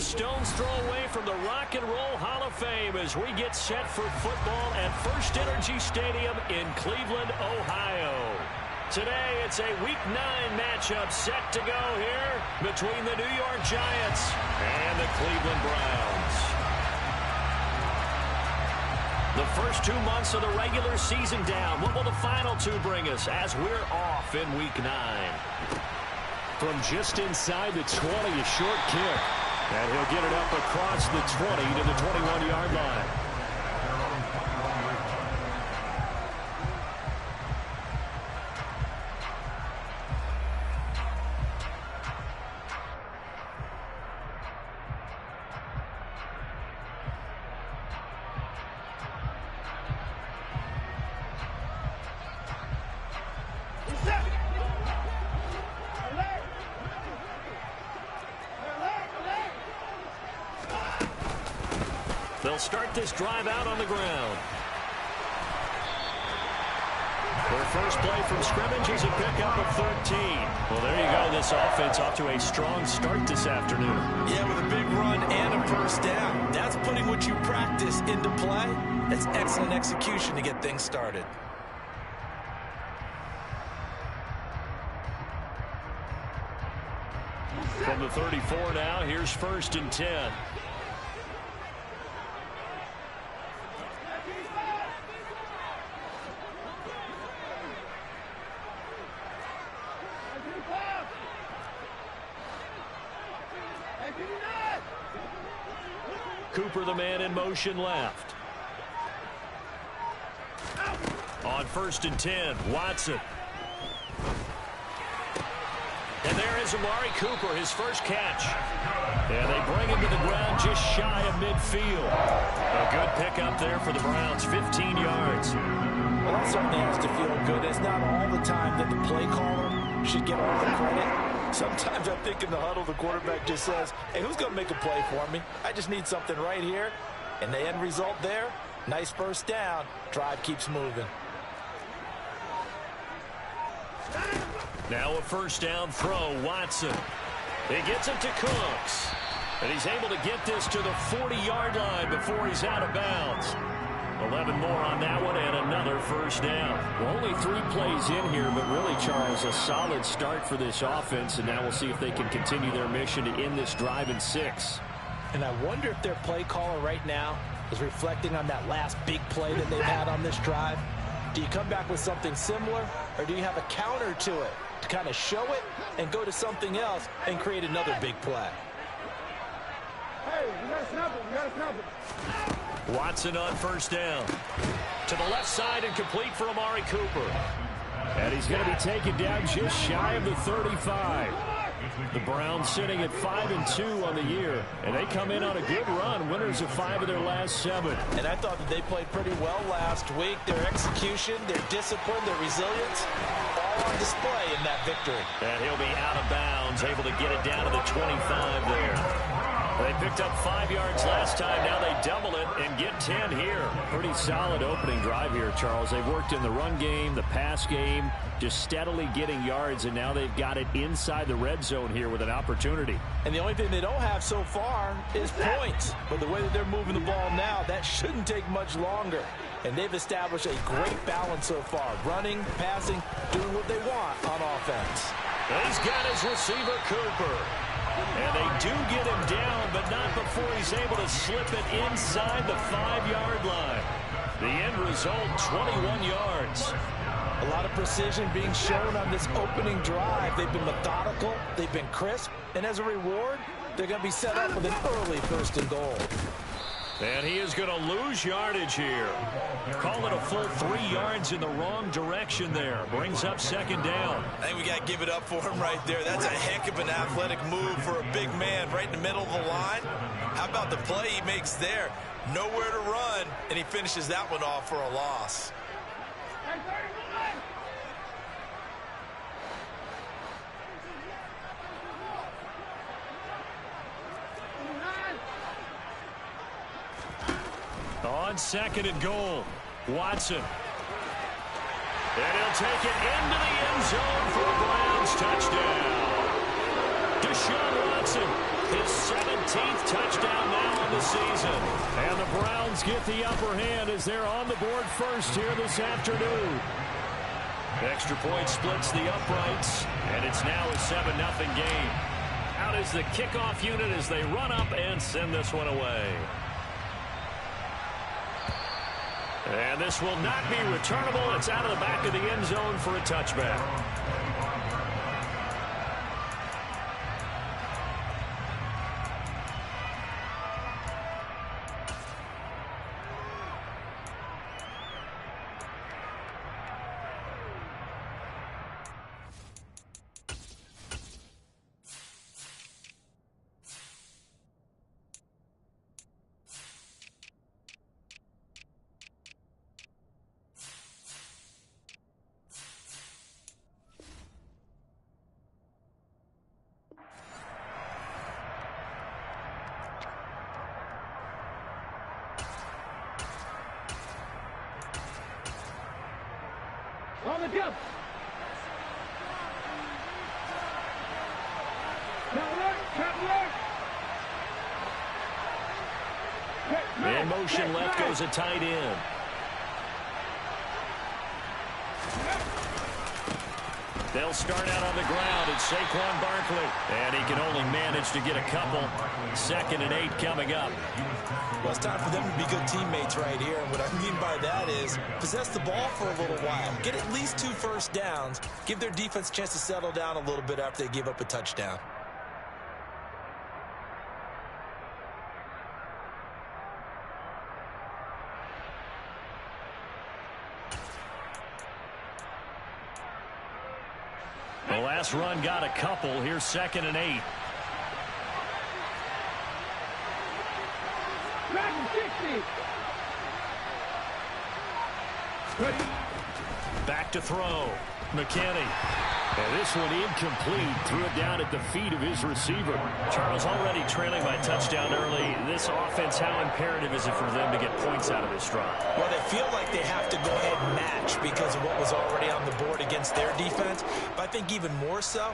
stone's throw away from the Rock and Roll Hall of Fame as we get set for football at First Energy Stadium in Cleveland, Ohio. Today, it's a Week 9 matchup set to go here between the New York Giants and the Cleveland Browns. The first 2 months of the regular season down. What will the final 2 bring us as we're off in Week 9? From just inside the 20, a short kick. And he'll get it up across the 20 to the 21-yard line. They'll start this drive out on the ground. Their first play from scrimmage is a pickup of 13. Well, there you go. This offense off to a strong start this afternoon. Yeah, with a big run and a first down. That's putting what you practice into play. That's excellent execution to get things started. From the 34 now, here's 1st and 10. Cooper, the man in motion left. On 1st and 10, Watson. And there is Amari Cooper, his first catch. And they bring him to the ground just shy of midfield. A good pickup there for the Browns, 15 yards. Well, that certainly has to feel good. It's not all the time that the play caller should get all the credit. Sometimes I think in the huddle, the quarterback just says, hey, who's going to make a play for me? I just need something right here. And the end result there, nice first down. Drive keeps moving. Now a first down throw, Watson. He gets it to Cooks. And he's able to get this to the 40-yard line before he's out of bounds. 11 more on that one and another first down. Well, only 3 plays in here, but really, Charles, a solid start for this offense. And now we'll see if they can continue their mission to end this drive in 6. And I wonder if their play caller right now is reflecting on that last big play that they've had on this drive. Do you come back with something similar, or do you have a counter to it to kind of show it and go to something else and create another big play? Hey, we got to snap it. We got to snap it. Watson on first down. To the left side and complete for Amari Cooper. And he's going to be taken down just shy of the 35. The Browns sitting at 5-2 on the year. And they come in on a good run. Winners of 5 of their last 7. And I thought that they played pretty well last week. Their execution, their discipline, their resilience, all on display in that victory. And he'll be out of bounds, able to get it down to the 25 there. They picked up 5 yards last time. Now they double it and get 10 here. Pretty solid opening drive here, Charles. They've worked in the run game, the pass game, just steadily getting yards, and now they've got it inside the red zone here with an opportunity. And the only thing they don't have so far is points. But the way that they're moving the ball now, that shouldn't take much longer. And they've established a great balance so far. Running, passing, doing what they want on offense. He's got his receiver, Cooper. And they do get him down, but not before he's able to slip it inside the 5-yard line. The end result, 21 yards. A lot of precision being shown on this opening drive. They've been methodical, they've been crisp, and as a reward, they're going to be set up with an early 1st and goal. And he is going to lose yardage here. Call it a full 3 yards in the wrong direction there. Brings up 2nd down. I think we got to give it up for him right there. That's a heck of an athletic move for a big man right in the middle of the line. How about the play he makes there? Nowhere to run, and he finishes that one off for a loss. On 2nd and goal, Watson. And he'll take it into the end zone for a Browns touchdown. Deshaun Watson, his 17th touchdown now on the season. And the Browns get the upper hand as they're on the board first here this afternoon. Extra point splits the uprights, and it's now a 7-0 game. Out is the kickoff unit as they run up and send this one away. And this will not be returnable. It's out of the back of the end zone for a touchback. On the jump. In motion left goes a tight end. They'll start out on the ground. It's Saquon Barkley. And he can only manage to get a couple. 2nd and 8 coming up. Well, it's time for them to be good teammates right here. And what I mean by that is possess the ball for a little while. Get at least 2 first downs. Give their defense a chance to settle down a little bit after they give up a touchdown. The last run got a couple. Here's 2nd and 8. Back to throw. McKinney. And this one incomplete. Threw it down at the feet of his receiver. Charles already trailing by touchdown early. This offense, how imperative is it for them to get points out of this drive? Well, they feel like they have to go ahead and match because of what was already on the board against their defense. But I think even more so,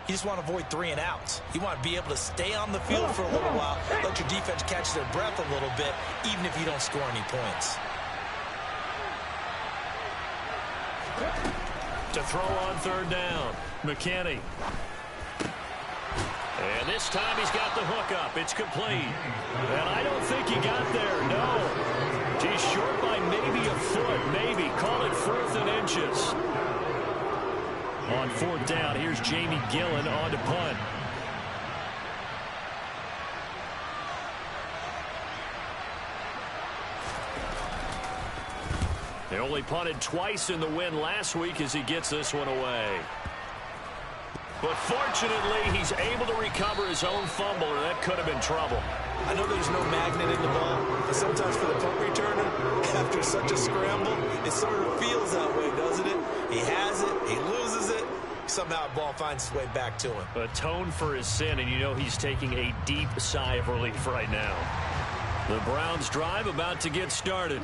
you just want to avoid 3 and outs. You want to be able to stay on the field for a little while, let your defense catch their breath a little bit, even if you don't score any points. To throw on 3rd down. McKinney. And this time he's got the hook up. It's complete. And I don't think he got there. No. He's short by maybe a foot. Maybe. Call it 4th and inches. On 4th down, here's Jamie Gillen on to punt. They only punted twice in the win last week as he gets this one away. But fortunately, he's able to recover his own fumble, or that could have been trouble. I know there's no magnet in the ball, but sometimes for the punt returner, after such a scramble, it sort of feels that way, doesn't it? He has it, he loses it, somehow the ball finds its way back to him. Atone for his sin, and you know he's taking a deep sigh of relief right now. The Browns drive about to get started.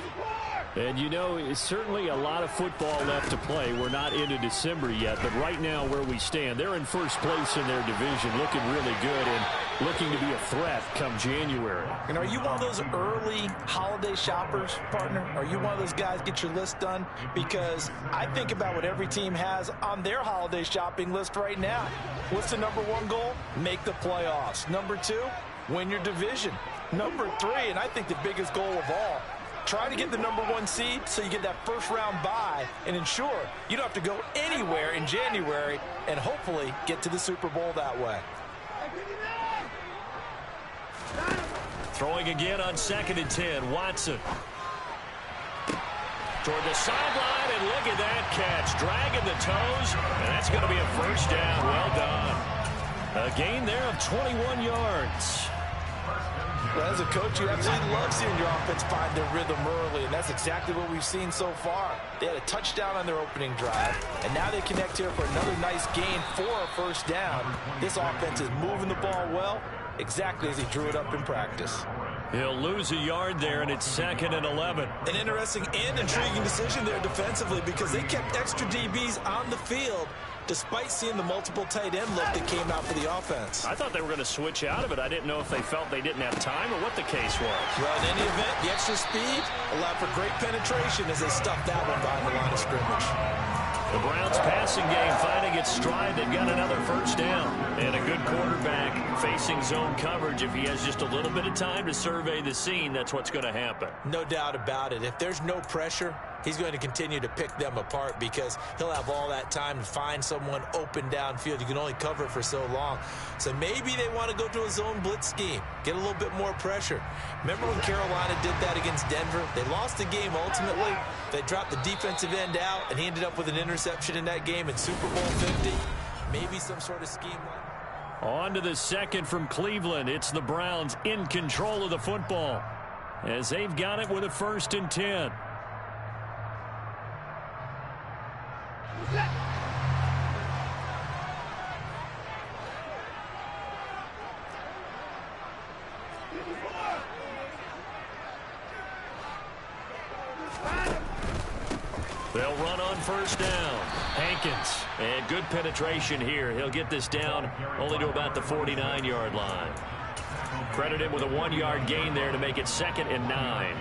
And you know, it's certainly a lot of football left to play. We're not into December yet, but right now where we stand, they're in first place in their division, looking really good and looking to be a threat come January. And are you one of those early holiday shoppers, partner? Are you one of those guys get your list done? Because I think about what every team has on their holiday shopping list right now. What's the #1 goal? Make the playoffs. #2, win your division. #3, and I think the biggest goal of all, try to get the #1 seed so you get that first-round bye and ensure you don't have to go anywhere in January and hopefully get to the Super Bowl that way. Throwing again on 2nd and 10. Watson. Toward the sideline, and look at that catch. Dragging the toes, and that's going to be a first down. Well done. A gain there of 21 yards. Well, as a coach, you absolutely love seeing your offense find their rhythm early, and that's exactly what we've seen so far. They had a touchdown on their opening drive, and now they connect here for another nice gain for a first down. This offense is moving the ball well, exactly as he drew it up in practice. He'll lose a yard there, and it's 2nd and 11. An interesting and intriguing decision there defensively because they kept extra DBs on the field, despite seeing the multiple tight end look that came out for the offense. I thought they were going to switch out of it. I didn't know if they felt they didn't have time or what the case was. Well, in any event, the extra speed allowed for great penetration as they stuffed that one behind the line of scrimmage. The Browns passing game finding its stride. They've got another first down. And a good quarterback facing zone coverage. If he has just a little bit of time to survey the scene, that's what's going to happen. No doubt about it. If there's no pressure, he's going to continue to pick them apart because he'll have all that time to find someone open downfield. You can only cover it for so long. So maybe they want to go to a zone blitz scheme, get a little bit more pressure. Remember when Carolina did that against Denver? They lost the game ultimately. They dropped the defensive end out, and he ended up with an interception in that game in Super Bowl 50. Maybe some sort of scheme like that. On to the second from Cleveland. It's the Browns in control of the football as they've got it with a 1st and 10. They'll run on first down. Hankins. And good penetration here. He'll get this down only to about the 49-yard line. Credit him with a 1-yard gain there to make it 2nd and 9.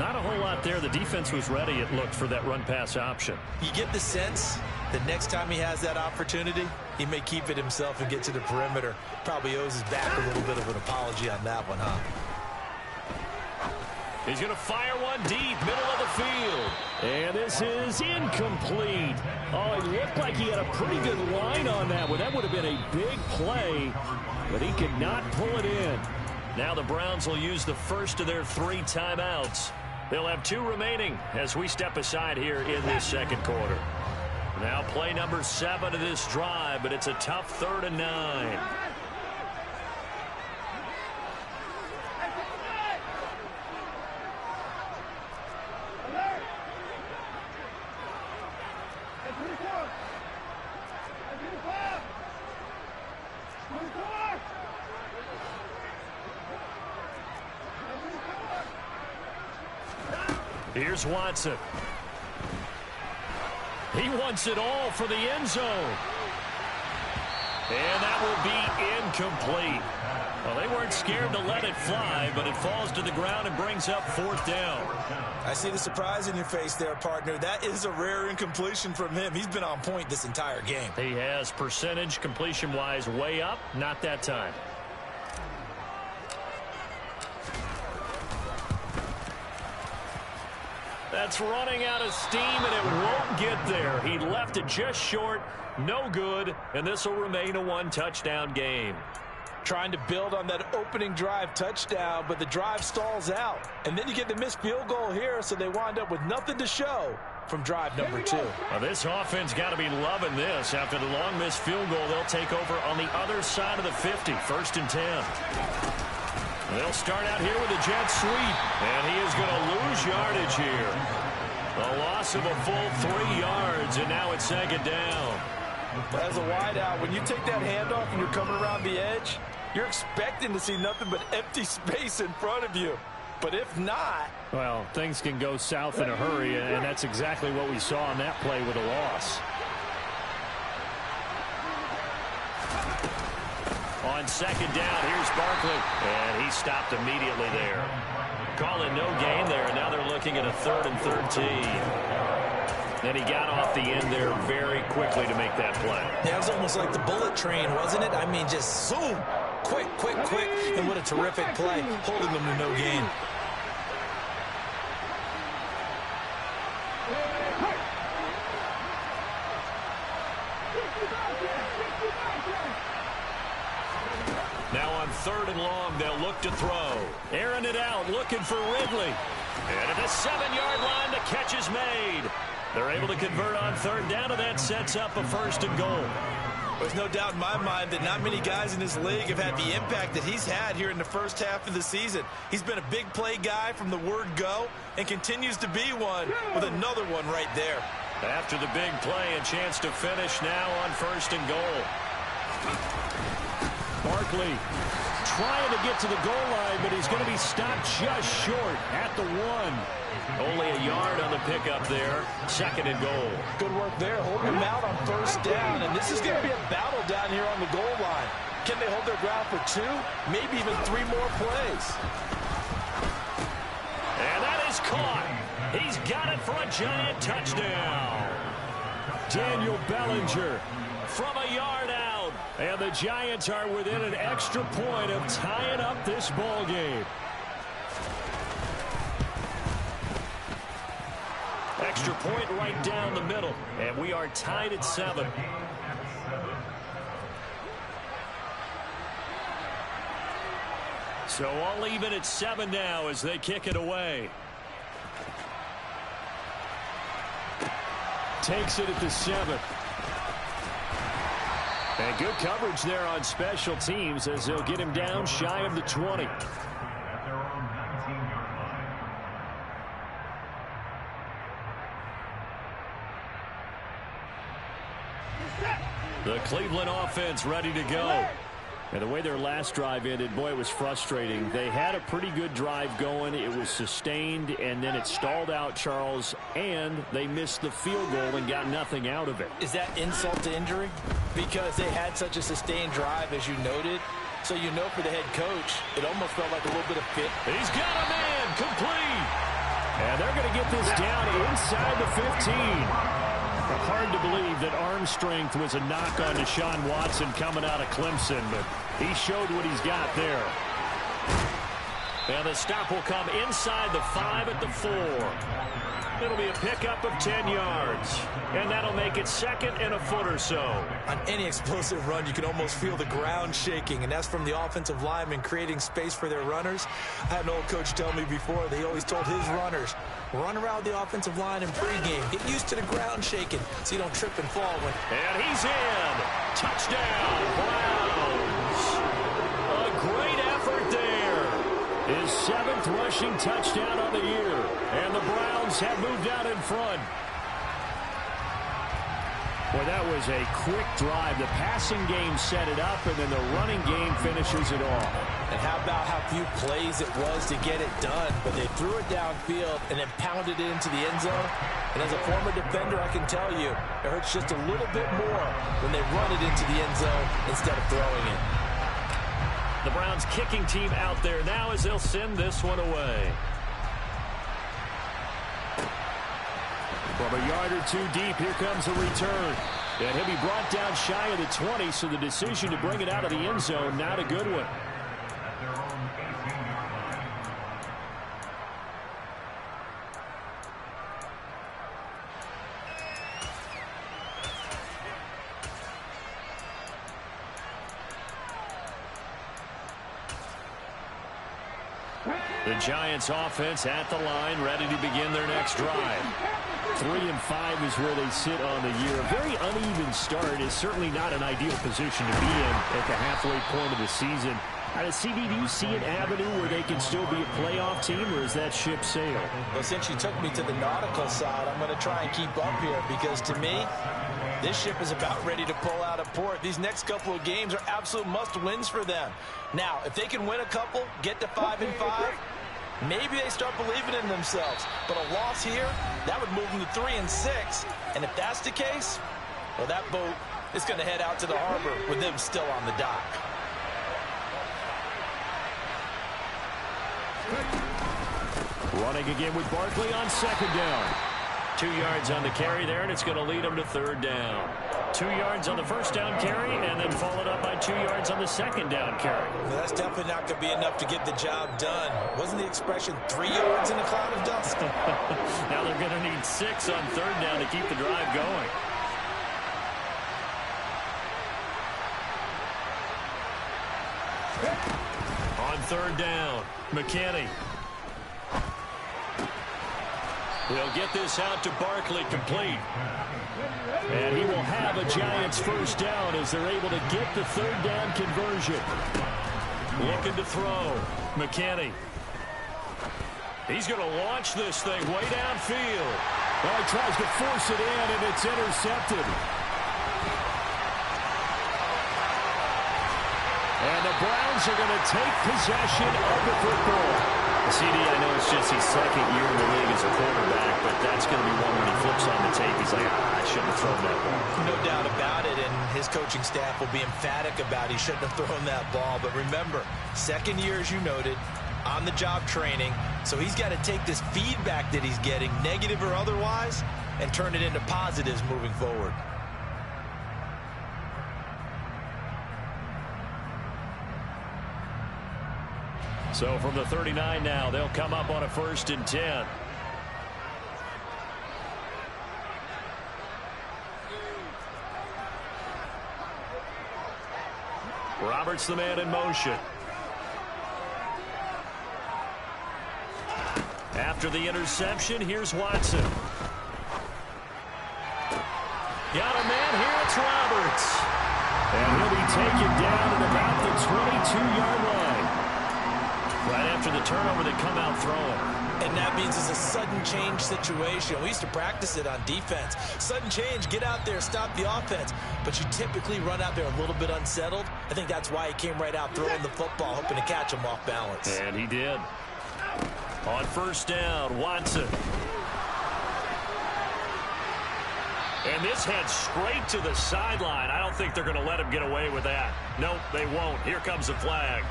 Not a whole lot there. The defense was ready, it looked, for that run-pass option. You get the sense that next time he has that opportunity, he may keep it himself and get to the perimeter. Probably owes his back a little bit of an apology on that one, huh? He's going to fire one deep, middle of the field. And this is incomplete. Oh, it looked like he had a pretty good line on that one. That would have been a big play, but he could not pull it in. Now the Browns will use the first of their 3 timeouts. They'll have 2 remaining as we step aside here in this second quarter. Now play number 7 of this drive, but it's a tough 3rd and 9. Here's Watson. He wants it all for the end zone. And that will be incomplete. Well, they weren't scared to let it fly, but it falls to the ground and brings up 4th down. I see the surprise in your face there, partner. That is a rare incompletion from him. He's been on point this entire game. He has percentage completion-wise way up. Not that time. That's running out of steam, and it won't get there. He left it just short. No good, and this will remain a 1-touchdown game. Trying to build on that opening drive touchdown, but the drive stalls out. And then you get the missed field goal here, so they wind up with nothing to show from drive number 2. Well, this offense got to be loving this. After the long missed field goal, they'll take over on the other side of the 50, 1st and 10. They'll start out here with a jet sweep, and he is going to lose yardage here. A loss of a full 3 yards, and now it's 2nd down. As a wideout, when you take that handoff and you're coming around the edge, you're expecting to see nothing but empty space in front of you. But if not... Well, things can go south in a hurry, and that's exactly what we saw on that play with a loss. On 2nd down, here's Barkley. And he stopped immediately there. Calling no gain there, and now they're looking at a 3rd and 13. And he got off the end there very quickly to make that play. Yeah, it was almost like the bullet train, wasn't it? I mean, just zoom. Quick, quick, quick. And what a terrific play, holding them to no gain. Now on 3rd and long, they'll look to throw. Airing it out, looking for Ridley. And at the 7-yard line, the catch is made. They're able to convert on 3rd down, and that sets up a 1st and goal. There's no doubt in my mind that not many guys in this league have had the impact that he's had here in the first half of the season. He's been a big play guy from the word go and continues to be one with another one right there. After the big play, a chance to finish now on 1st and goal. Barkley trying to get to the goal line, but he's going to be stopped just short at the 1. Only a yard on the pickup there. 2nd and goal. Good work there, holding them out on 1st down. And this is going to be a battle down here on the goal line. Can they hold their ground for 2? Maybe even 3 more plays. And that is caught. He's got it for a Giant touchdown. Daniel Bellinger From a yard out. And the Giants are within an extra point of tying up this ball game. Extra point right down the middle. And we are tied at 7. So all even at 7 now as they kick it away. Takes it at the 7. And good coverage there on special teams as they'll get him down shy of the 20. The Cleveland offense ready to go. And the way their last drive ended, boy, it was frustrating. They had a pretty good drive going. It was sustained, and then it stalled out, Charles, and they missed the field goal and got nothing out of it. Is that insult to injury? Because they had such a sustained drive, as you noted. So you know for the head coach, it almost felt like a little bit of fit. He's got a man complete. And they're going to get this down inside the 15. Hard to believe that arm strength was a knock on Deshaun Watson coming out of Clemson, but he showed what he's got there. And the stop will come inside the 5 at the 4. It'll be a pickup of 10 yards. And that'll make it 2nd and a foot or so. On any explosive run, you can almost feel the ground shaking, and that's from the offensive linemen creating space for their runners. I had an old coach tell me before, they always told his runners, run around the offensive line in pregame. Get used to the ground shaking so you don't trip and fall. And he's in. Touchdown, Browns. A great effort there. His 7th rushing touchdown on the year. And the Browns have moved out in front. Boy, that was a quick drive. The passing game set it up, and then the running game finishes it off. And how about how few plays it was to get it done? But they threw it downfield and then pounded it into the end zone. And as a former defender, I can tell you, it hurts just a little bit more when they run it into the end zone instead of throwing it. The Browns kicking team out there now as they'll send this one away. From a yard or 2 deep, here comes a return. And he'll be brought down shy of the 20, so the decision to bring it out of the end zone, not a good one. The Giants offense at the line, ready to begin their next drive. 3-5 is where they sit on the year. A very uneven start is certainly not an ideal position to be in at the halfway point of the season. CD, do you see an avenue where they can still be a playoff team, or is that ship sailed? Well, since you took me to the nautical side, I'm going to try and keep up here because to me, this ship is about ready to pull out of port. These next couple of games are absolute must-wins for them. Now, if they can win a couple, get to 5-5, maybe they start believing in themselves. But a loss here, that would move them to 3-6. And if that's the case, well, that boat is going to head out to the harbor with them still on the dock. Running again with Barkley on 2nd down. 2 yards on the carry there, and it's going to lead them to 3rd down. 2 yards on the 1st down carry, and then followed up by 2 yards on the 2nd down carry. Well, that's definitely not going to be enough to get the job done. Wasn't the expression 3 yards in a cloud of dust? Now they're going to need 6 on 3rd down to keep the drive going. On 3rd down, McKinney. He'll get this out to Barkley, complete. And he will have a Giants 1st down as they're able to get the 3rd down conversion. Looking to throw. McKinney. He's going to launch this thing way downfield. Well, he tries to force it in, and it's intercepted. And Eagles are going to take possession of the football. CD, I know it's just his second year in the league as a quarterback, but that's going to be one when he flips on the tape. He's like, I shouldn't have thrown that ball. No doubt about it, and his coaching staff will be emphatic about he shouldn't have thrown that ball. But remember, second year, as you noted, on-the-job training, so he's got to take this feedback that he's getting, negative or otherwise, and turn it into positives moving forward. So from the 39 now, they'll come up on a 1st and 10. Roberts the man in motion. After the interception, here's Watson. Got a man here, it's Roberts. And he'll be taken down at about the 22-yard line. Right after the turnover, they come out throwing. And that means it's a sudden change situation. We used to practice it on defense. Sudden change, get out there, stop the offense. But you typically run out there a little bit unsettled. I think that's why he came right out throwing the football, hoping to catch him off balance. And he did. On 1st down, Watson. And this heads straight to the sideline. I don't think they're going to let him get away with that. Nope, they won't. Here comes the flag.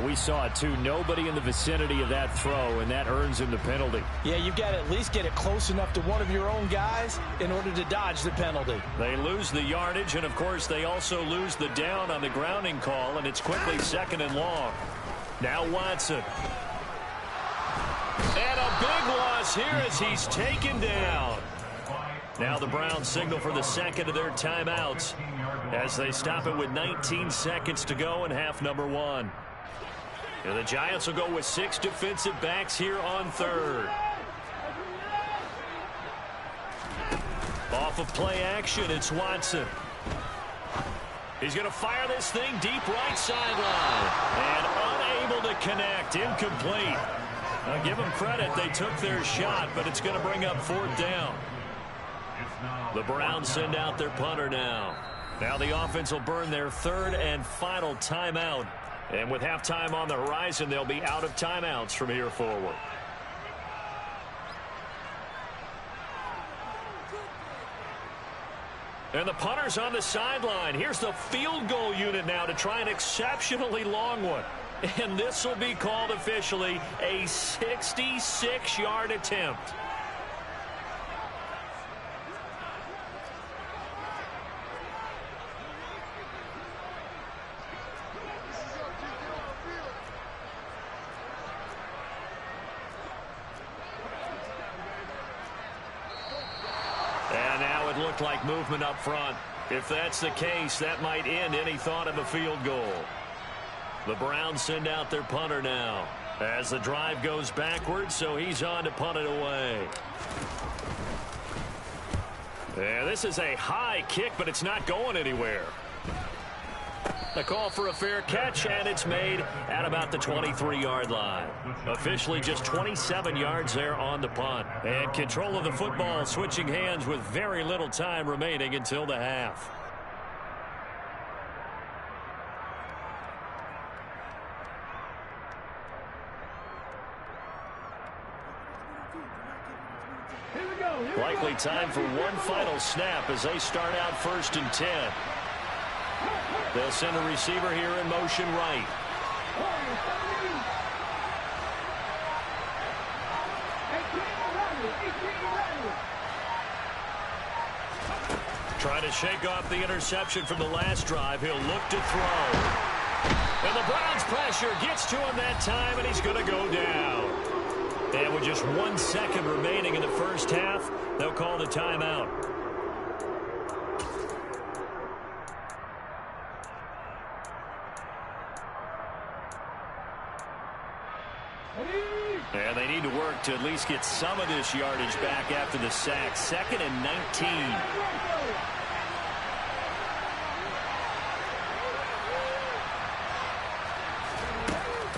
We saw it, too. Nobody in the vicinity of that throw, and that earns him the penalty. Yeah, you've got to at least get it close enough to one of your own guys in order to dodge the penalty. They lose the yardage, and, of course, they also lose the down on the grounding call, and it's quickly 2nd and long. Now Watson. And a big loss here as he's taken down. Now the Browns signal for the second of their timeouts as they stop it with 19 seconds to go in half number 1. And the Giants will go with 6 defensive backs here on 3rd. Off of play action, it's Watson. He's going to fire this thing deep right sideline. And unable to connect, incomplete. Now give them credit, they took their shot, but it's going to bring up 4th down. The Browns send out their punter now. Now the offense will burn their 3rd and final timeout. And with halftime on the horizon, they'll be out of timeouts from here forward. And the punter's on the sideline. Here's the field goal unit now to try an exceptionally long one. And this will be called officially a 66-yard attempt. Looked like movement up front. If that's the case, that might end any thought of a field goal. The Browns send out their punter now as the drive goes backwards, so he's on to punt it away. Yeah, this is a high kick, but it's not going anywhere. A call for a fair catch, and it's made at about the 23-yard line. Officially just 27 yards there on the punt. And control of the football switching hands with very little time remaining until the half. Likely time for one final snap as they start out 1st and 10. They'll send a receiver here in motion right. Trying to shake off the interception from the last drive. He'll look to throw. And the Browns pressure gets to him that time, and he's going to go down. And with just 1 second remaining in the first half, they'll call the timeout. And they need to work to at least get some of this yardage back after the sack. 2nd and 19.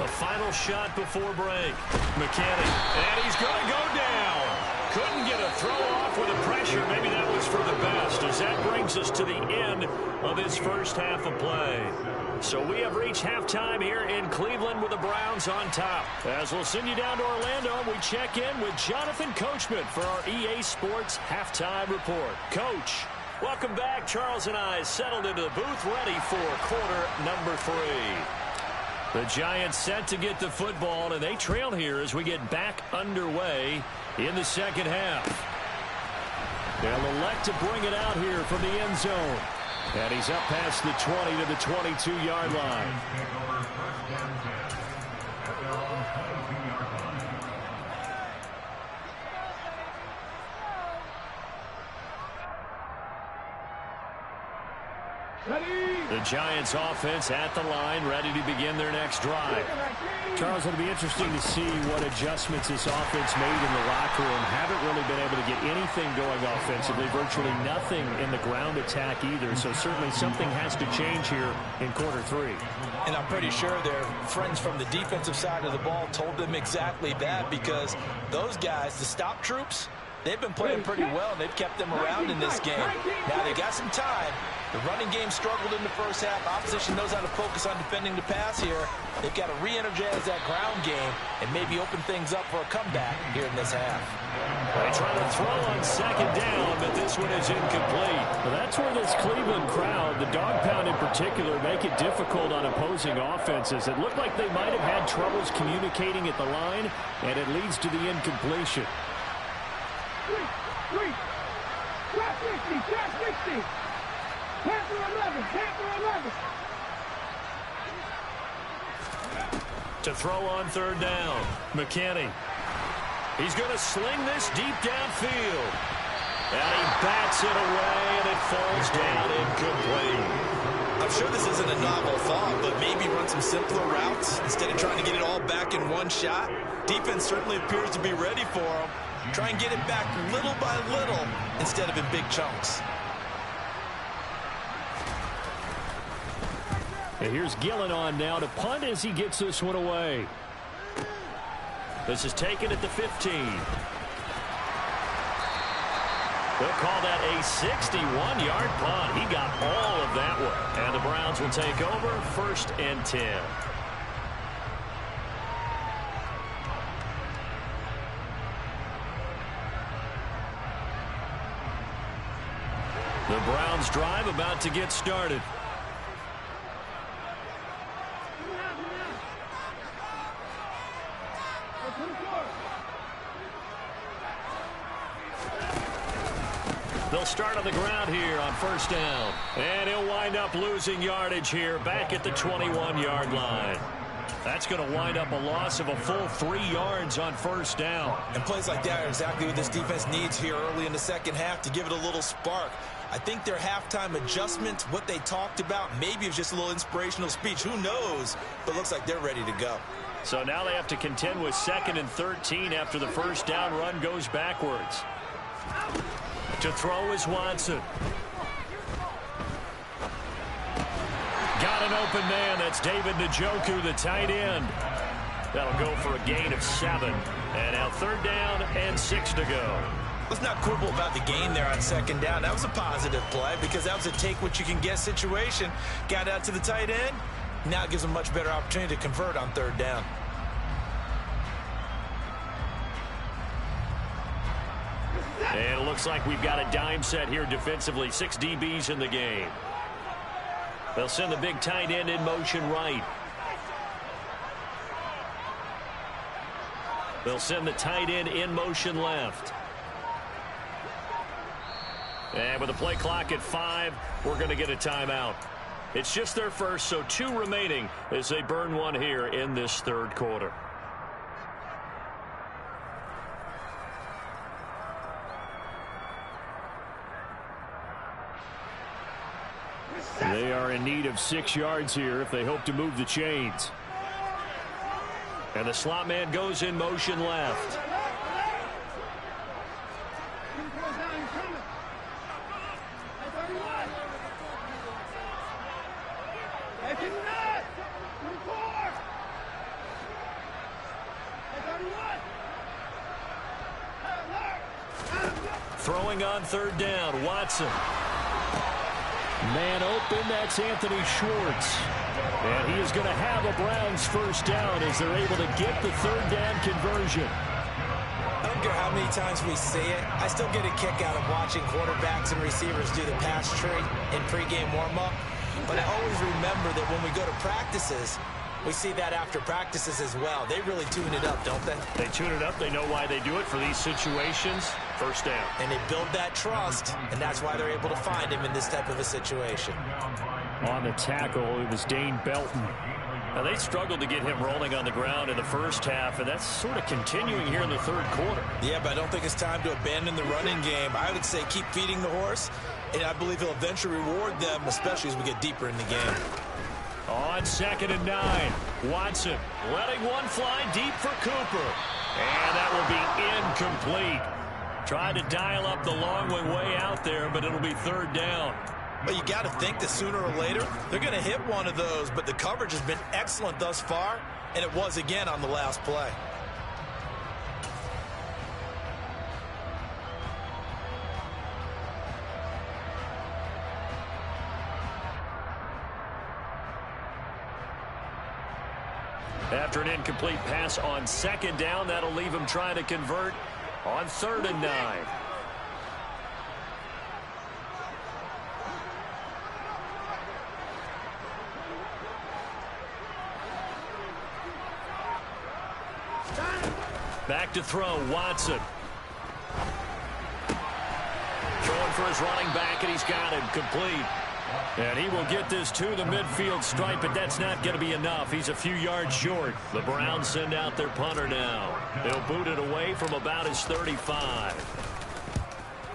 A final shot before break. McKinnon, and he's going to go down. Couldn't get a throw off with the pressure. Maybe that was for the best, as that brings us to the end of this first half of play. So we have reached halftime here in Cleveland with the Browns on top. As we'll send you down to Orlando, we check in with Jonathan Coachman for our EA Sports Halftime Report. Coach, welcome back. Charles and I settled into the booth, ready for quarter number 3. The Giants set to get the football, and they trail here as we get back underway in the second half. They'll elect to bring it out here from the end zone. And he's up past the 20 to the 22-yard line. The Giants offense at the line, ready to begin their next drive. Charles, it'll be interesting to see what adjustments this offense made in the locker room. Haven't really been able to get anything going offensively, virtually nothing in the ground attack either. So certainly something has to change here in quarter 3. And I'm pretty sure their friends from the defensive side of the ball told them exactly that, because those guys, the stop troops, they've been playing pretty well. They've kept them around in this game. Now they got some time. The running game struggled in the first half. Opposition knows how to focus on defending the pass here. They've got to re-energize that ground game and maybe open things up for a comeback here in this half. They try to throw on second down, but this one is incomplete. Well, that's where this Cleveland crowd, the dog pound in particular, make it difficult on opposing offenses. It looked like they might have had troubles communicating at the line, and it leads to the incompletion. Three. Drop 60. Panther 11. To throw on third down, McKinney. He's going to sling this deep downfield. And he bats it away, and it falls down incomplete. I'm sure this isn't a novel thought, but maybe run some simpler routes instead of trying to get it all back in one shot. Defense certainly appears to be ready for him. Try and get it back little by little instead of in big chunks. And here's Gillen on now to punt as he gets this one away. This is taken at the 15. They'll call that a 61-yard punt. He got all of that one. And the Browns will take over, 1st and 10. The Browns drive about to get started. They'll start on the ground here on 1st down. And he'll wind up losing yardage here back at the 21-yard line. That's going to wind up a loss of a full 3 yards on 1st down. And plays like that are exactly what this defense needs here early in the second half to give it a little spark. I think their halftime adjustment, what they talked about, maybe it was just a little inspirational speech. Who knows? But looks like they're ready to go. So now they have to contend with 2nd and 13 after the 1st down run goes backwards. To throw is Watson. Got an open man. That's David Njoku, the tight end. That'll go for a gain of 7. And now 3rd down and 6 to go. Let's not quibble about the gain there on 2nd down. That was a positive play because that was a take-what-you-can-get situation. Got out to the tight end. Now it gives them a much better opportunity to convert on 3rd down. And it looks like we've got a dime set here defensively. 6 DBs in the game. They'll send the big tight end in motion right. They'll send the tight end in motion left. And with the play clock at 5, we're going to get a timeout. It's just their first, so 2 remaining as they burn one here in this 3rd quarter. They are in need of 6 yards here if they hope to move the chains. And the slot man goes in motion left. Throwing on third down, Watson. Man open, that's Anthony Schwartz. And he is going to have a Browns first down as they're able to get the third down conversion. I don't care how many times we see it. I still get a kick out of watching quarterbacks and receivers do the pass tree in pregame warm-up. But I always remember that when we go to practices, we see that after practices as well. They really tune it up, don't they? They tune it up. They know why they do it for these situations. First down. And they build that trust, and that's why they're able to find him in this type of a situation. On the tackle, it was Dane Belton. Now, they struggled to get him rolling on the ground in the first half, and that's sort of continuing here in the third quarter. Yeah, but I don't think it's time to abandon the running game. I would say keep feeding the horse, and I believe he'll eventually reward them, especially as we get deeper in the game. On 2nd and 9, Watson letting one fly deep for Cooper. And that will be incomplete. Tried to dial up the long way out there, but it'll be third down. But you got to think that sooner or later, they're going to hit one of those, but the coverage has been excellent thus far, and it was again on the last play. After an incomplete pass on 2nd down, that'll leave him trying to convert on 3rd and 9. Back to throw, Watson. Throwing for his running back, and he's got him complete. And he will get this to the midfield stripe, but that's not going to be enough. He's a few yards short. The Browns send out their punter now. They'll boot it away from about his 35.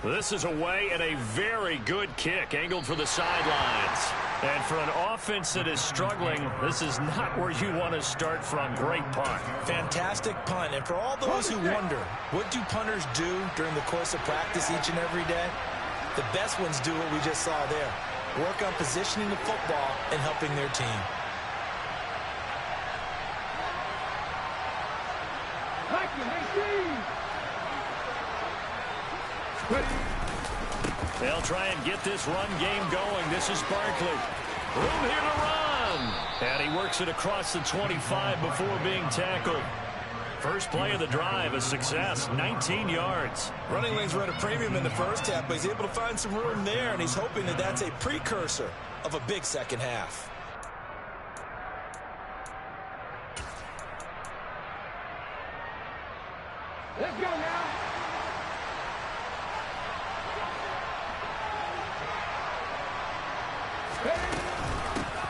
This is away and a very good kick, angled for the sidelines. And for an offense that is struggling, this is not where you want to start from. Great punt. Fantastic punt. And for all those who wonder, what do punters do during the course of practice each and every day? The best ones do what we just saw there. Work on positioning the football and helping their team. They'll try and get this run game going. This is Barkley. Room here to run. And he works it across the 25 before being tackled. First play of the drive, a success, 19 yards. Running lanes were at a premium in the first half, but he's able to find some room there, and he's hoping that that's a precursor of a big second half. Let's go now.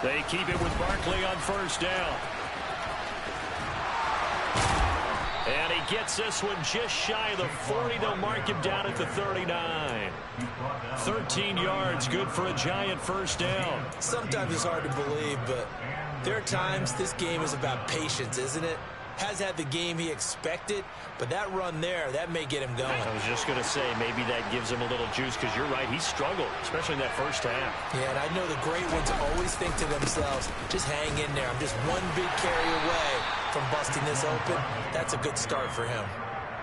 They keep it with Barkley on first down. And he gets this one just shy of the 40. They'll mark him down at the 39. 13 yards, good for a Giant first down. Sometimes it's hard to believe, but there are times this game is about patience, isn't it? Has had the game he expected, but that run there, that may get him going. I was just going to say, maybe that gives him a little juice, because you're right, he struggled, especially in that first half. Yeah, and I know the great ones always think to themselves, just hang in there. I'm just one big carry away from busting this open. That's a good start for him.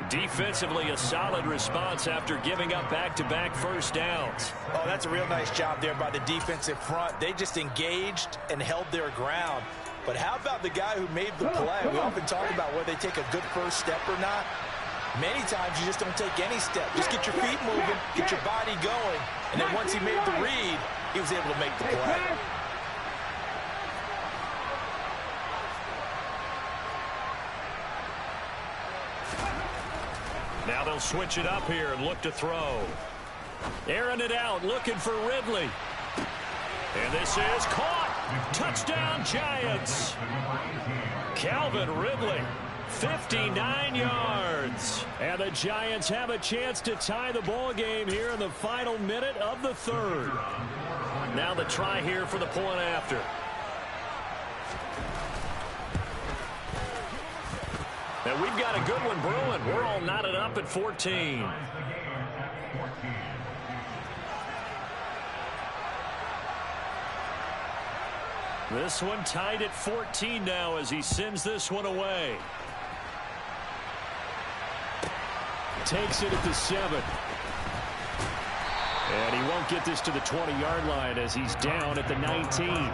Defensively, a solid response after giving up back-to-back first downs. Oh, that's a real nice job there by the defensive front. They just engaged and held their ground. But how about the guy who made the play? We often talk about whether they take a good first step or not. Many times you just don't take any step. Just get your feet moving, get your body going. And then once he made the read, he was able to make the play. Now they'll switch it up here and look to throw. Airing it out, looking for Ridley. And this is caught. Touchdown, Giants. Calvin Ridley, 59 yards. And the Giants have a chance to tie the ball game here in the final minute of the third. Now the try here for the point after. And we've got a good one brewing. We're all knotted up at 14. This one tied at 14 now as he sends this one away. Takes it at the 7. And he won't get this to the 20-yard line as he's down at the 19.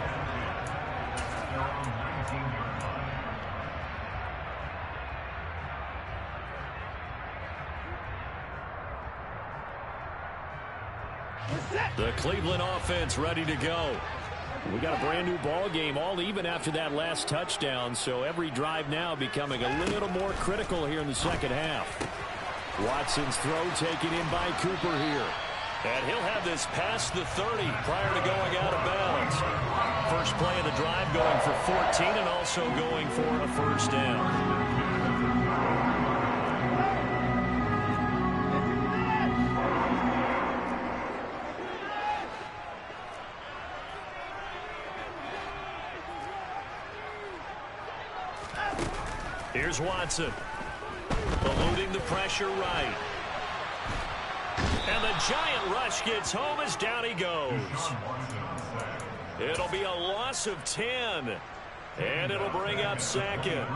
The Cleveland offense ready to go. We got a brand new ball game, all even after that last touchdown, so every drive now becoming a little more critical here in the second half. Watson's throw taken in by Cooper here. And he'll have this past the 30 prior to going out of bounds. First play of the drive going for 14 and also going for a first down. Here's Watson, eluding the pressure right. And the giant rush gets home as down he goes. It'll be a loss of 10, and it'll bring up second.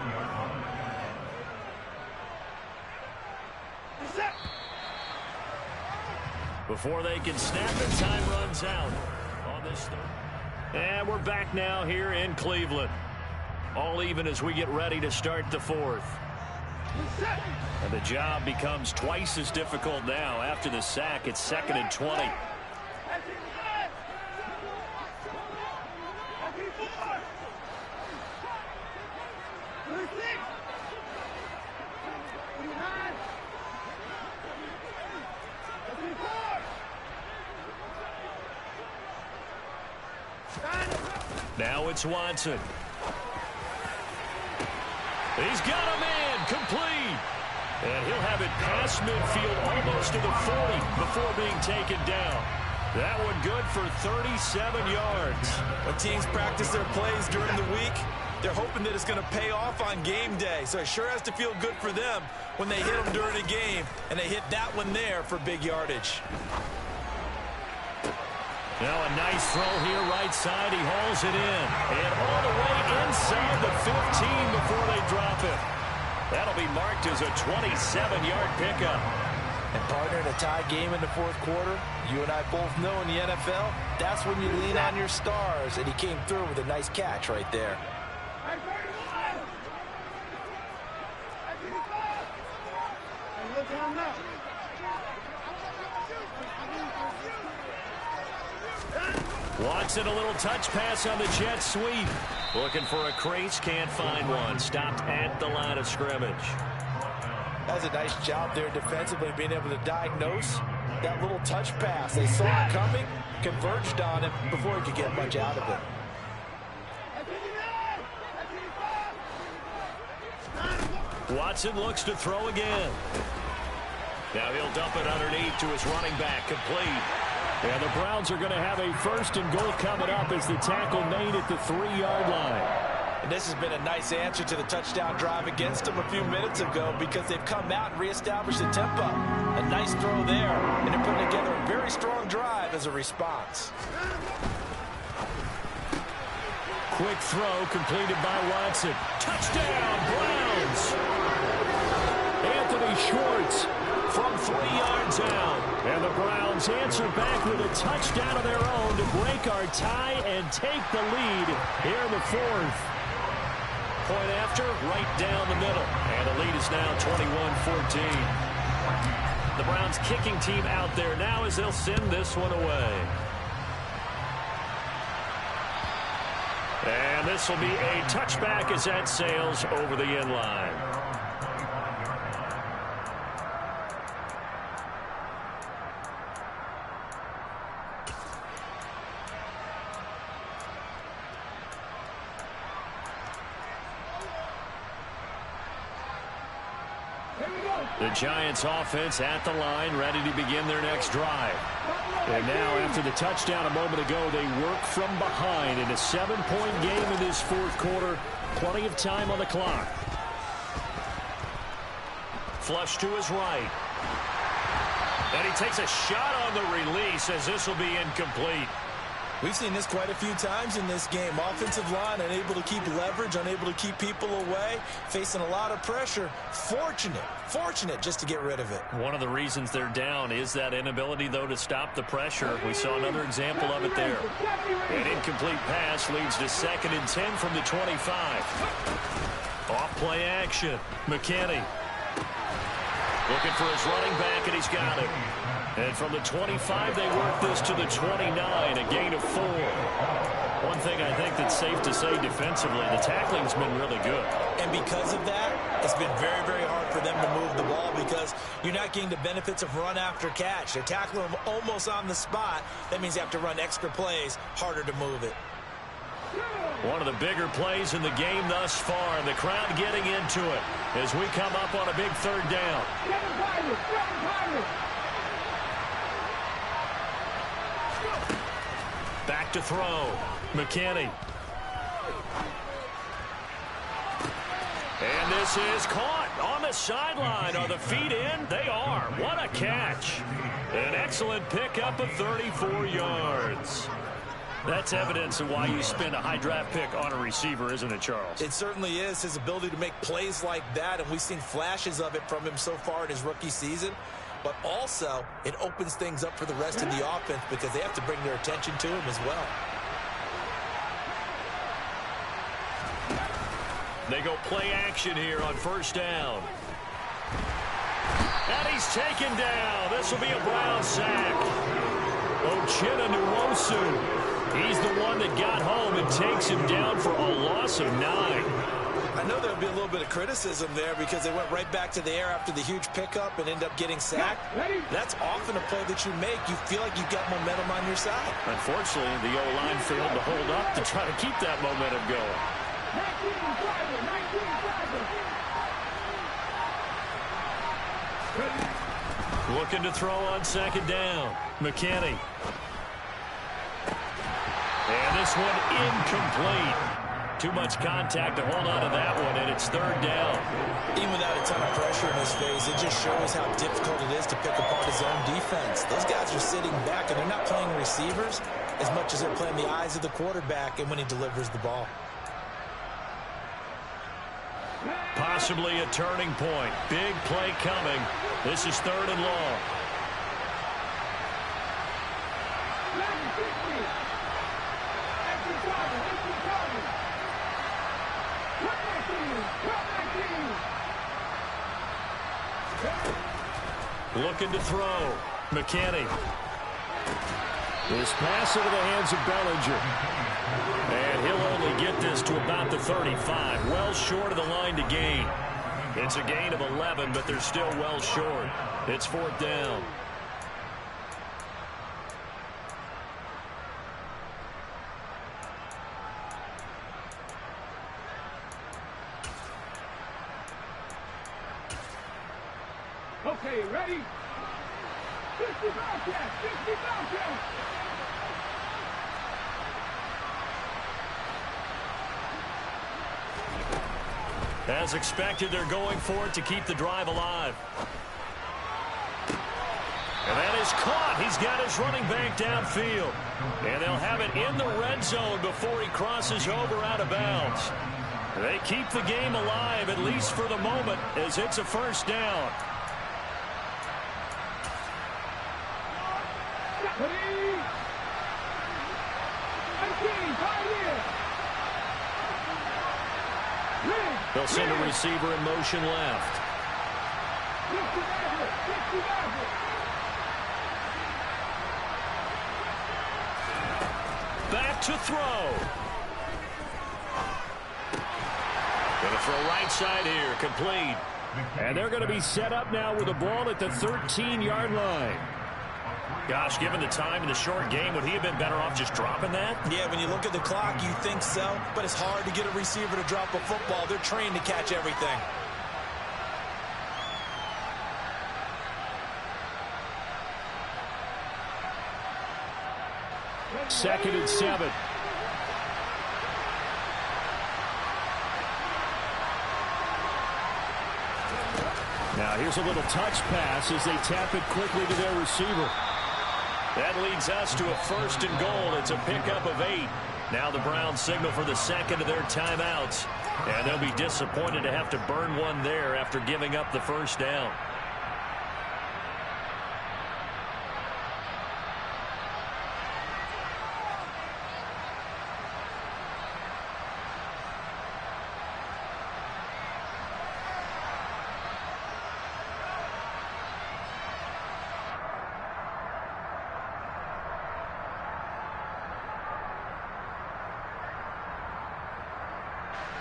Before they can snap it, time runs out on this third. And we're back now here in Cleveland. All even as we get ready to start the fourth. And the job becomes twice as difficult now. After the sack, it's 2nd and 20. Now it's Watson. He's got a man complete. And he'll have it past midfield almost to the 40 before being taken down. That one good for 37 yards. When teams practice their plays during the week, they're hoping that it's going to pay off on game day. So it sure has to feel good for them when they hit them during a game. And they hit that one there for big yardage. Now a nice throw here right side. He hauls it in. And all the way inside the 15 before they drop it. That'll be marked as a 27-yard pickup. And partner, in a tie game in the fourth quarter, you and I both know in the NFL, that's when you lean on your stars. And he came through with a nice catch right there. Watson, a little touch pass on the jet sweep. Looking for a crease, can't find one. Stopped at the line of scrimmage. That's a nice job there defensively, being able to diagnose that little touch pass. They saw it coming, converged on it before he could get much out of it. Watson looks to throw again. Now he'll dump it underneath to his running back, complete. And the Browns are going to have a 1st and goal coming up as the tackle made at the 3-yard line. And this has been a nice answer to the touchdown drive against them a few minutes ago because they've come out and reestablished the tempo. A nice throw there, and they're putting together a very strong drive as a response. Quick throw completed by Watson. Touchdown, Browns! Anthony Schwartz from 3 yards out. And the Browns answer back with a touchdown of their own to break our tie and take the lead here in the fourth. Point after, right down the middle. And the lead is now 21-14. The Browns kicking team out there now as they'll send this one away. And this will be a touchback as that sails over the end line. The Giants offense at the line, ready to begin their next drive. And now, after the touchdown a moment ago, they work from behind in a 7-point game in this fourth quarter. Plenty of time on the clock. Flush to his right. And he takes a shot on the release as this will be incomplete. We've seen this quite a few times in this game. Offensive line unable to keep leverage, unable to keep people away, facing a lot of pressure. Fortunate just to get rid of it. One of the reasons they're down is that inability, though, to stop the pressure. We saw another example of it there. An incomplete pass leads to 2nd and 10 from the 25. Off play action. McKinney looking for his running back, and he's got it. And from the 25, they work this to the 29, a gain of 4. One thing I think that's safe to say defensively, the tackling's been really good. And because of that, it's been very, very hard for them to move the ball because you're not getting the benefits of run after catch. They're tackling them almost on the spot. That means you have to run extra plays, harder to move it. One of the bigger plays in the game thus far, and the crowd getting into it as we come up on a big 3rd down. Back to throw. McKinney. And this is caught on the sideline. Are the feet in? They are. What a catch. An excellent pickup of 34 yards. That's evidence of why you spend a high draft pick on a receiver, isn't it, Charles? It certainly is. His ability to make plays like that, and we've seen flashes of it from him so far in his rookie season. But also, it opens things up for the rest of the offense because they have to bring their attention to him as well. They go play action here on 1st down. And he's taken down. This will be a Brown sack. Uchenna Nwosu. He's the one that got home and takes him down for a loss of 9. I know there'll be a little bit of criticism there because they went right back to the air after the huge pickup and end up getting sacked. That's often a play that you make. You feel like you've got momentum on your side. Unfortunately, the O-line failed to hold up to try to keep that momentum going. Looking to throw on 2nd down. McKinney. And this one incomplete. Too much contact to hold on to that one, and it's 3rd down. Even without a ton of pressure in his face, it just shows how difficult it is to pick apart his own defense. Those guys are sitting back, and they're not playing receivers as much as they're playing the eyes of the quarterback and when he delivers the ball. Possibly a turning point. Big play coming. This is 3rd and long. Looking to throw. McKinney. This pass into the hands of Bellinger. And he'll only get this to about the 35. Well short of the line to gain. It's a gain of 11, but they're still well short. It's 4th down. Okay, ready? 60 Bobcats, 60 Bobcats. As expected, they're going for it to keep the drive alive. And that is caught. He's got his running back downfield. And they'll have it in the red zone before he crosses over out of bounds. They keep the game alive, at least for the moment, as it's a 1st down. They'll send a receiver in motion left. Back to throw. Going to throw right side here, complete. And they're going to be set up now with the ball at the 13-yard line. Gosh, given the time in the short game, would he have been better off just dropping that? Yeah, when you look at the clock, you think so, but it's hard to get a receiver to drop a football. They're trained to catch everything. Second and 7. Now here's a little touch pass as they tap it quickly to their receiver. That leads us to a 1st and goal. It's a pickup of 8. Now the Browns signal for the second of their timeouts. And they'll be disappointed to have to burn one there after giving up the first down.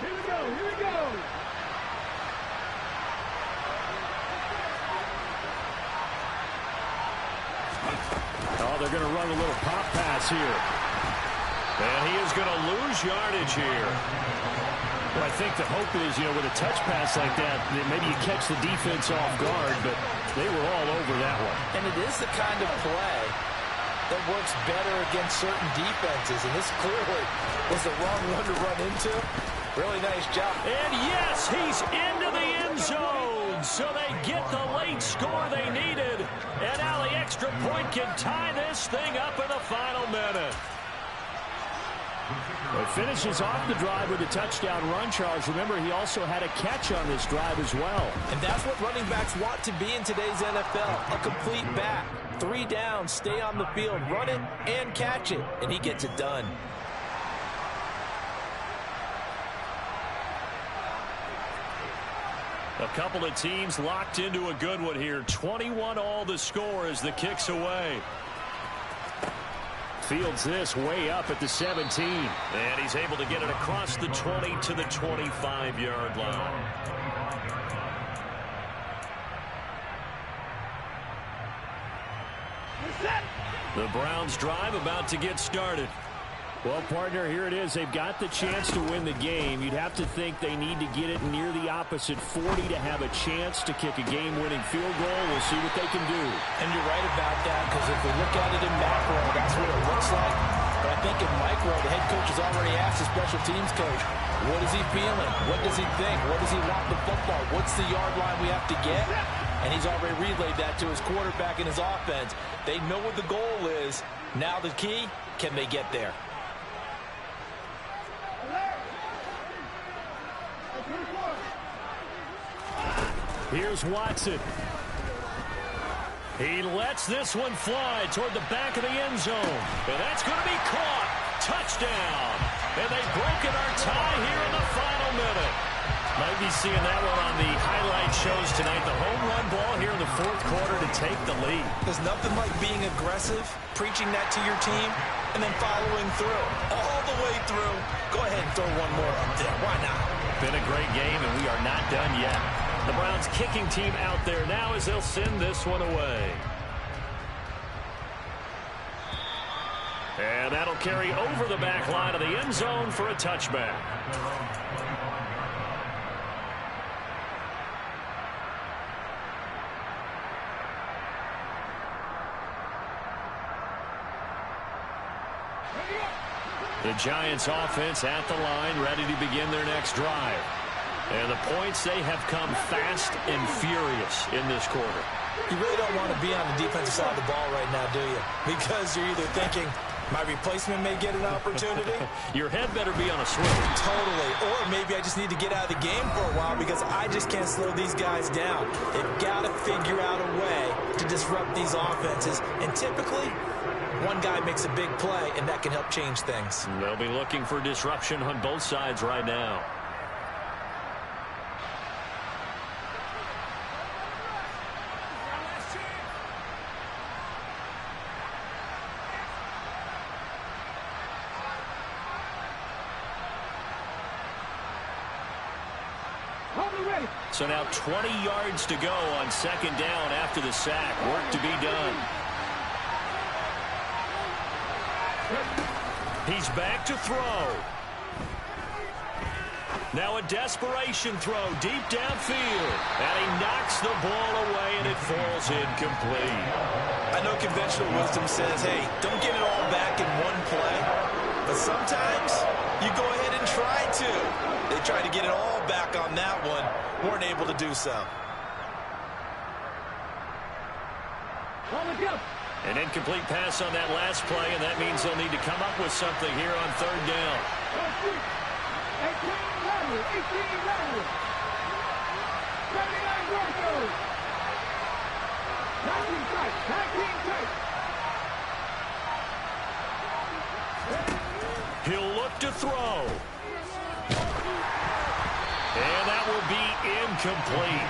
Here we go, here we go. Oh, they're going to run a little pop pass here. And he is going to lose yardage here. Well, I think the hope is, with a touch pass like that, maybe you catch the defense off guard, but they were all over that one. And it is the kind of play that works better against certain defenses, and this clearly was the wrong one to run into. Really nice job. And yes, he's into the end zone. So they get the late score they needed. And now the extra point can tie this thing up in the final minute. It finishes off the drive with a touchdown run, Charles. Remember, he also had a catch on this drive as well. And that's what running backs want to be in today's NFL, a complete back. 3 downs, stay on the field, run it, and catch it. And he gets it done. A couple of teams locked into a good one here. 21-all the score as the kick's away. Fields this way up at the 17. And he's able to get it across the 20 to the 25-yard line. The Browns drive about to get started. Well, partner, here it is. They've got the chance to win the game. You'd have to think they need to get it near the opposite 40 to have a chance to kick a game-winning field goal. We'll see what they can do. And you're right about that, because if we look at it in macro, that's what it looks like. But I think in micro, the head coach has already asked the special teams coach, what is he feeling? What does he think? What does he want the football? What's the yard line we have to get? And he's already relayed that to his quarterback and his offense. They know what the goal is. Now the key, can they get there? Here's Watson. He lets this one fly toward the back of the end zone. And that's going to be caught. Touchdown. And they've broken our tie here in the final minute. Might be seeing that one on the highlight shows tonight. The home run ball here in the 4th quarter to take the lead. There's nothing like being aggressive, preaching that to your team, and then following through. All the way through. Go ahead and throw one more up there. Why not? Been a great game, and we are not done yet. The Browns kicking team out there now as they'll send this one away. And that'll carry over the back line of the end zone for a touchback. The Giants offense at the line, ready to begin their next drive. And the points, they have come fast and furious in this quarter. You really don't want to be on the defensive side of the ball right now, do you? Because you're either thinking, my replacement may get an opportunity. Your head better be on a swivel. Totally. Or maybe I just need to get out of the game for a while because I just can't slow these guys down. They've got to figure out a way to disrupt these offenses. And typically, one guy makes a big play, and that can help change things. They'll be looking for disruption on both sides right now. So now 20 yards to go on 2nd down after the sack. Work to be done. He's back to throw. Now a desperation throw deep downfield. And he knocks the ball away, and it falls incomplete. I know conventional wisdom says, hey, don't get it all back in one play. But sometimes you go ahead and try to. They tried to get it all back on that one. Weren't able to do so. An incomplete pass on that last play, and that means they'll need to come up with something here on third down. 18-11. 79 Broncos. 19 tight. 19 tight. He'll look to throw. And that will be incomplete.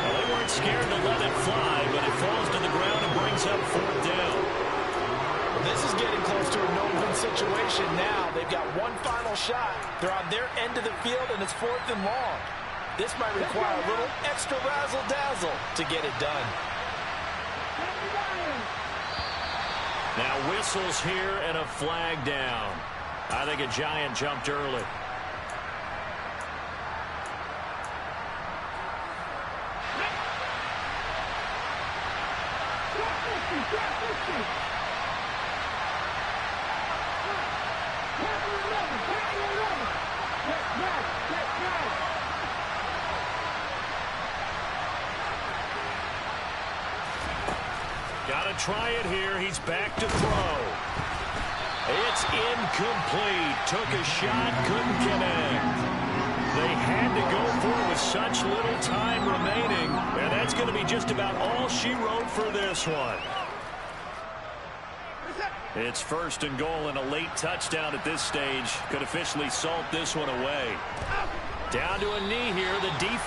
Well, they weren't scared to let it fly, but it falls to the ground and brings up fourth down. Well, this is getting close to a no-win situation now. They've got one final shot. They're on their end of the field, and it's 4th and long. This might require a little extra razzle-dazzle to get it done. Now whistles here and a flag down. I think a Giant jumped early. Got to try it here. He's back to throw. It's incomplete. Took a shot, couldn't connect. They had to go for it with such little time remaining, and that's going to be just about all she wrote for this one. It's 1st and goal, and a late touchdown at this stage could officially salt this one away. Down to a knee here. The defense